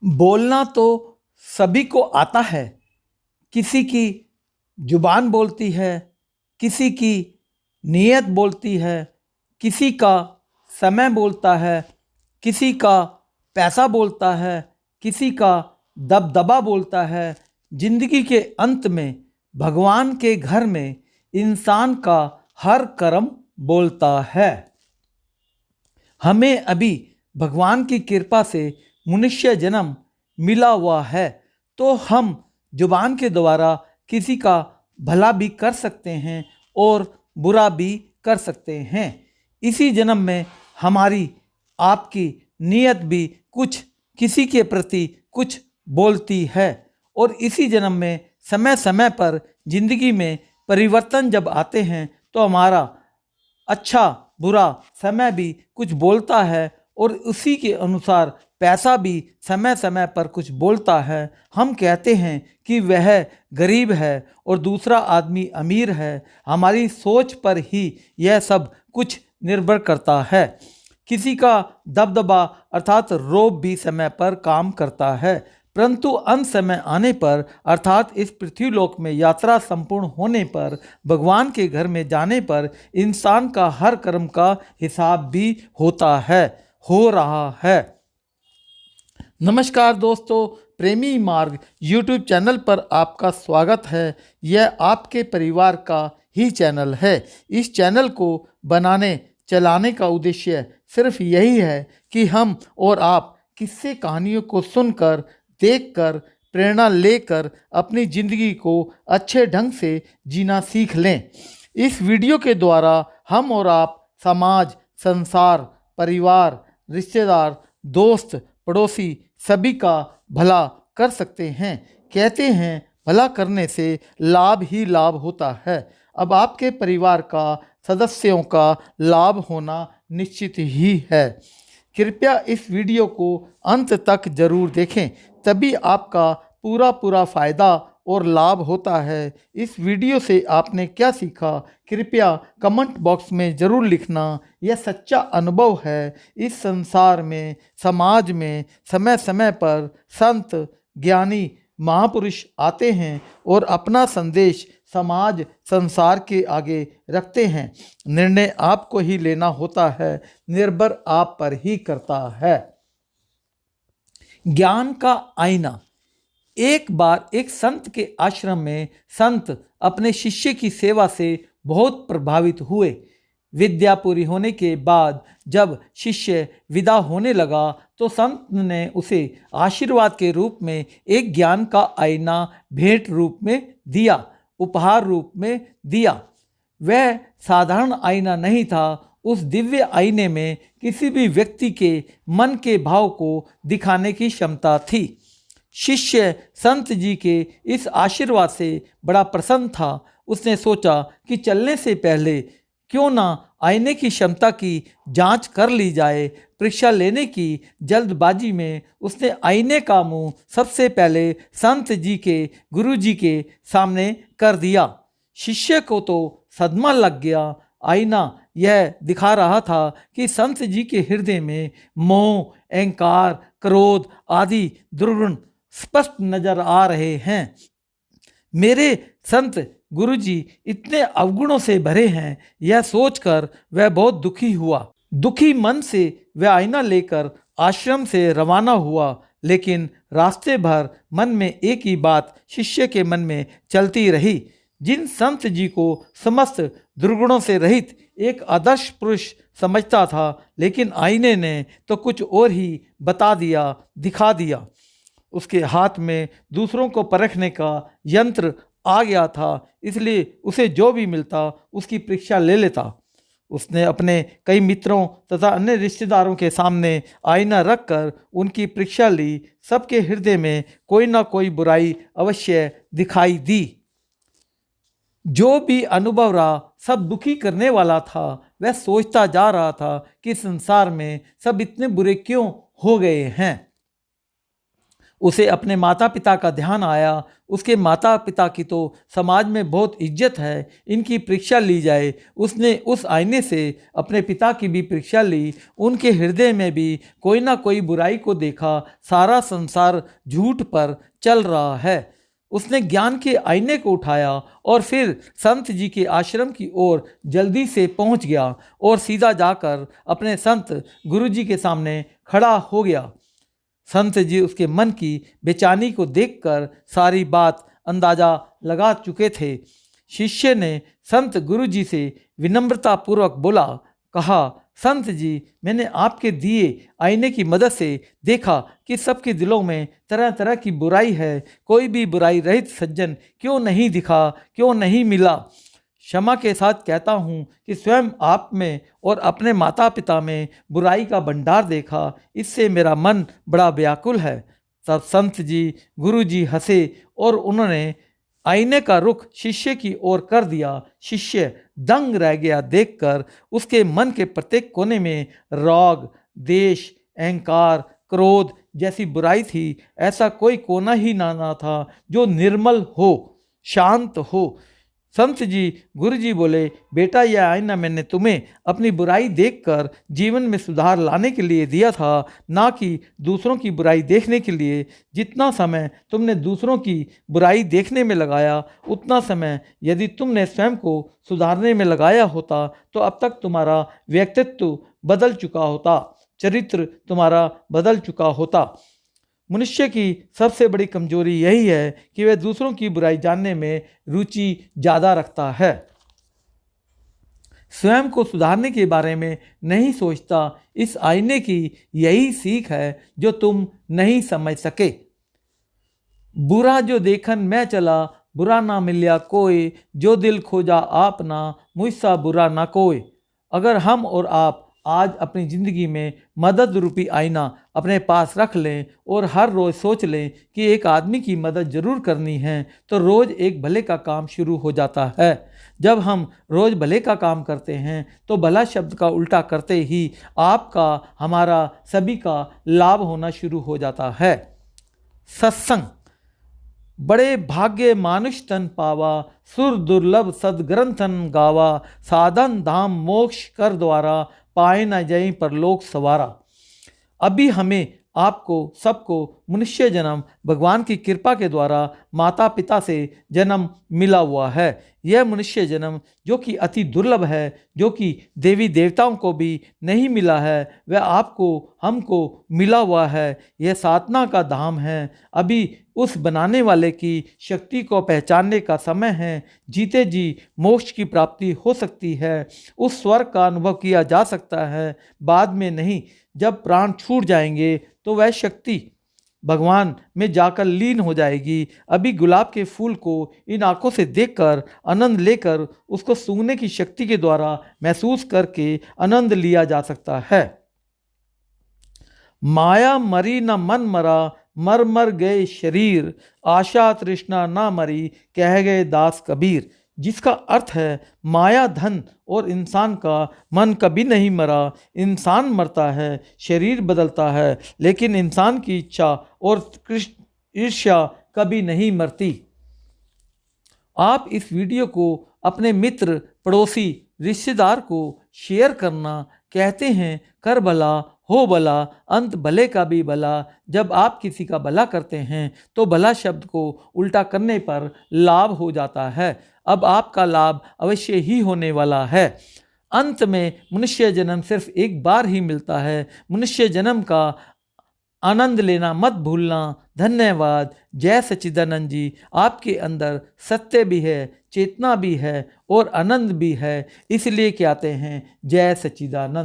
बोलना तो सभी को आता है। किसी की जुबान बोलती है, किसी की नीयत बोलती है, किसी का समय बोलता है, किसी का पैसा बोलता है, किसी का दबदबा बोलता है। जिंदगी के अंत में भगवान के घर में इंसान का हर कर्म बोलता है। हमें अभी भगवान की कृपा से मनुष्य जन्म मिला हुआ है, तो हम जुबान के द्वारा किसी का भला भी कर सकते हैं और बुरा भी कर सकते हैं। इसी जन्म में हमारी आपकी नीयत भी कुछ किसी के प्रति कुछ बोलती है, और इसी जन्म में समय समय पर जिंदगी में परिवर्तन जब आते हैं तो हमारा अच्छा बुरा समय भी कुछ बोलता है, और उसी के अनुसार पैसा भी समय समय पर कुछ बोलता है। हम कहते हैं कि वह गरीब है और दूसरा आदमी अमीर है। हमारी सोच पर ही यह सब कुछ निर्भर करता है। किसी का दबदबा अर्थात रोब भी समय पर काम करता है, परंतु अंत समय आने पर अर्थात इस पृथ्वीलोक में यात्रा संपूर्ण होने पर, भगवान के घर में जाने पर इंसान का हर कर्म का हिसाब भी होता है, हो रहा है। नमस्कार दोस्तों, प्रेमी मार्ग यूट्यूब चैनल पर आपका स्वागत है। यह आपके परिवार का ही चैनल है। इस चैनल को बनाने चलाने का उद्देश्य सिर्फ यही है कि हम और आप किस्से कहानियों को सुनकर, देखकर, प्रेरणा लेकर अपनी ज़िंदगी को अच्छे ढंग से जीना सीख लें। इस वीडियो के द्वारा हम और आप समाज, संसार, परिवार, रिश्तेदार, दोस्त, पड़ोसी सभी का भला कर सकते हैं। कहते हैं भला करने से लाभ ही लाभ होता है। अब आपके परिवार का सदस्यों का लाभ होना निश्चित ही है। कृपया इस वीडियो को अंत तक जरूर देखें, तभी आपका पूरा फ़ायदा और लाभ होता है। इस वीडियो से आपने क्या सीखा, कृपया कमेंट बॉक्स में ज़रूर लिखना। यह सच्चा अनुभव है। इस संसार में, समाज में समय समय पर संत, ज्ञानी, महापुरुष आते हैं और अपना संदेश समाज, संसार के आगे रखते हैं। निर्णय आपको ही लेना होता है, निर्भर आप पर ही करता है। ज्ञान का आईना। एक बार एक संत के आश्रम में संत अपने शिष्य की सेवा से बहुत प्रभावित हुए। विद्या पूरी होने के बाद जब शिष्य विदा होने लगा तो संत ने उसे आशीर्वाद के रूप में एक ज्ञान का आईना भेंट रूप में दिया, उपहार रूप में दिया। वह साधारण आईना नहीं था। उस दिव्य आईने में किसी भी व्यक्ति के मन के भाव को दिखाने की क्षमता थी। शिष्य संत जी के इस आशीर्वाद से बड़ा प्रसन्न था। उसने सोचा कि चलने से पहले क्यों ना आईने की क्षमता की जांच कर ली जाए। परीक्षा लेने की जल्दबाजी में उसने आईने का मुंह सबसे पहले संत जी के गुरु जी के सामने कर दिया। शिष्य को तो सदमा लग गया। आईना यह दिखा रहा था कि संत जी के हृदय में मोह, अहंकार, क्रोध आदि दुर्गुण स्पष्ट नजर आ रहे हैं। मेरे संत गुरुजी इतने अवगुणों से भरे हैं, यह सोचकर वह बहुत दुखी हुआ। दुखी मन से वह आईना लेकर आश्रम से रवाना हुआ, लेकिन रास्ते भर मन में एक ही बात शिष्य के मन में चलती रही। जिन संत जी को समस्त दुर्गुणों से रहित एक आदर्श पुरुष समझता था, लेकिन आईने ने तो कुछ और ही बता दिया, दिखा दिया। उसके हाथ में दूसरों को परखने का यंत्र आ गया था, इसलिए उसे जो भी मिलता उसकी परीक्षा ले लेता। उसने अपने कई मित्रों तथा अन्य रिश्तेदारों के सामने आईना रखकर उनकी परीक्षा ली। सबके हृदय में कोई ना कोई बुराई अवश्य दिखाई दी। जो भी अनुभव रहा सब दुखी करने वाला था। वह सोचता जा रहा था कि संसार में सब इतने बुरे क्यों हो गए हैं। उसे अपने माता पिता का ध्यान आया। उसके माता पिता की तो समाज में बहुत इज्जत है, इनकी परीक्षा ली जाए। उसने उस आईने से अपने पिता की भी परीक्षा ली। उनके हृदय में भी कोई ना कोई बुराई को देखा। सारा संसार झूठ पर चल रहा है। उसने ज्ञान के आईने को उठाया और फिर संत जी के आश्रम की ओर जल्दी से पहुंच गया और सीधा जाकर अपने संत गुरु जी के सामने खड़ा हो गया। संत जी उसके मन की बेचैनी को देखकर सारी बात अंदाजा लगा चुके थे। शिष्य ने संत गुरु जी से विनम्रता पूर्वक बोला, कहा, संत जी, मैंने आपके दिए आईने की मदद से देखा कि सबके दिलों में तरह तरह की बुराई है। कोई भी बुराई रहित सज्जन क्यों नहीं दिखा, क्यों नहीं मिला। क्षमा के साथ कहता हूँ कि स्वयं आप में और अपने माता पिता में बुराई का भंडार देखा। इससे मेरा मन बड़ा व्याकुल है। तब संत जी गुरु जी हंसे और उन्होंने आईने का रुख शिष्य की ओर कर दिया। शिष्य दंग रह गया देखकर। उसके मन के प्रत्येक कोने में राग, देश, अहंकार, क्रोध जैसी बुराई थी। ऐसा कोई कोना ही ना था जो निर्मल हो, शांत हो। संत जी गुरु जी बोले, बेटा, यह आईना मैंने तुम्हें अपनी बुराई देखकर जीवन में सुधार लाने के लिए दिया था, ना कि दूसरों की बुराई देखने के लिए। जितना समय तुमने दूसरों की बुराई देखने में लगाया, उतना समय यदि तुमने स्वयं को सुधारने में लगाया होता तो अब तक तुम्हारा व्यक्तित्व बदल चुका होता, चरित्र तुम्हारा बदल चुका होता। मनुष्य की सबसे बड़ी कमजोरी यही है कि वह दूसरों की बुराई जानने में रुचि ज़्यादा रखता है, स्वयं को सुधारने के बारे में नहीं सोचता। इस आईने की यही सीख है जो तुम नहीं समझ सके। बुरा जो देखन मैं चला, बुरा ना मिलिया कोई, जो दिल खोजा आपना, मुझसा बुरा ना कोई। अगर हम और आप आज अपनी ज़िंदगी में मदद रूपी आईना अपने पास रख लें और हर रोज़ सोच लें कि एक आदमी की मदद ज़रूर करनी है, तो रोज़ एक भले का काम शुरू हो जाता है। जब हम रोज़ भले का काम करते हैं तो भला शब्द का उल्टा करते ही आपका, हमारा, सभी का लाभ होना शुरू हो जाता है। सत्संग बड़े भाग्य मानुष तन पावा, सुर दुर्लभ सदग्रंथन गावा, साधन धाम मोक्ष कर द्वारा, पाए न जई परलोक सवारा। अभी हमें, आपको, सबको मनुष्य जन्म भगवान की कृपा के द्वारा माता पिता से जन्म मिला हुआ है। यह मनुष्य जन्म जो कि अति दुर्लभ है, जो कि देवी देवताओं को भी नहीं मिला है, वह आपको, हमको मिला हुआ है। यह साधना का धाम है। अभी उस बनाने वाले की शक्ति को पहचानने का समय है। जीते जी मोक्ष की प्राप्ति हो सकती है, उस स्वर्ग का अनुभव किया जा सकता है, बाद में नहीं। जब प्राण छूट जाएंगे तो वह शक्ति भगवान में जाकर लीन हो जाएगी। अभी गुलाब के फूल को इन आंखों से देखकर आनंद लेकर उसको सूंघने की शक्ति के द्वारा महसूस करके आनंद लिया जा सकता है। माया मरी न मन मरा, मर मर गए शरीर, आशा तृष्णा ना मरी, कह गए दास कबीर। जिसका अर्थ है, माया धन और इंसान का मन कभी नहीं मरा। इंसान मरता है, शरीर बदलता है, लेकिन इंसान की इच्छा और ईर्ष्या कभी नहीं मरती। आप इस वीडियो को अपने मित्र, पड़ोसी, रिश्तेदार को शेयर करना। कहते हैं, कर भला हो भला, अंत भले का भी भला। जब आप किसी का भला करते हैं तो भला शब्द को उल्टा करने पर लाभ हो जाता है। अब आपका लाभ अवश्य ही होने वाला है। अंत में मनुष्य जन्म सिर्फ एक बार ही मिलता है। मनुष्य जन्म का आनंद लेना मत भूलना। धन्यवाद। जय सच्चिदानंद जी। आपके अंदर सत्य भी है, चेतना भी है और आनंद भी है, इसलिए कहते हैं जय सच्चिदानंद।